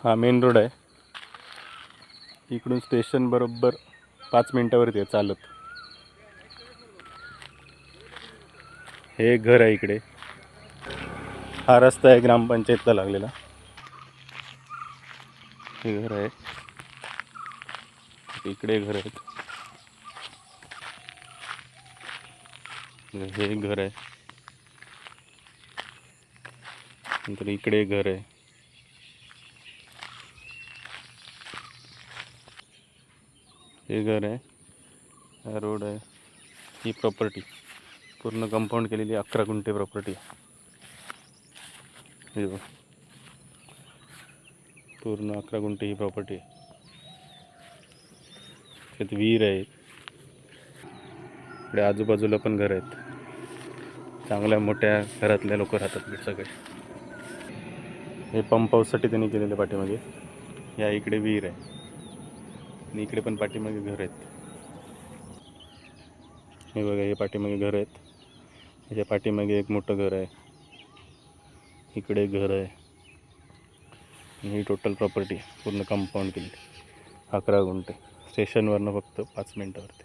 हा main road आहे. इकडून स्टेशन बरोबर 5 मिनिटावरती आहे चालत. हे घर आहे इकडे. हा रस्ता आहे ग्रामपंचायतला लागलेला. हे घर आहे. इकडे घर आहेत. हे घर आहे. नंतर इकडे घर आहे. हे घर आहे. हा रोड आहे. ही प्रॉपर्टी पूर्ण कंपाऊंड केलेली 11 गुंठे प्रॉपर्टी आहे. हे बघ, पूर्ण 11 गुंठे ही प्रॉपर्टी आहे. त्यात विहीर आहे. इकडे आजूबाजूला पण घर आहेत. चांगल्या मोठ्या घरातल्या लोक राहतात सगळे. हे पंप हाऊससाठी त्यांनी केलेले पाठीमागे. या इकडे विहीर आहे आणि इकडे पण पाठीमागे घर आहेत. हे बघा, हे पाठीमागे घर आहेत. ह्याच्या पाठीमागे एक मोठं घर आहे. इकडे घर आहे. ही टोटल प्रॉपर्टी पूर्ण कंपाऊंड केली 11 गुंठे. स्टेशनवरनं फक्त 5 मिनिटावरती.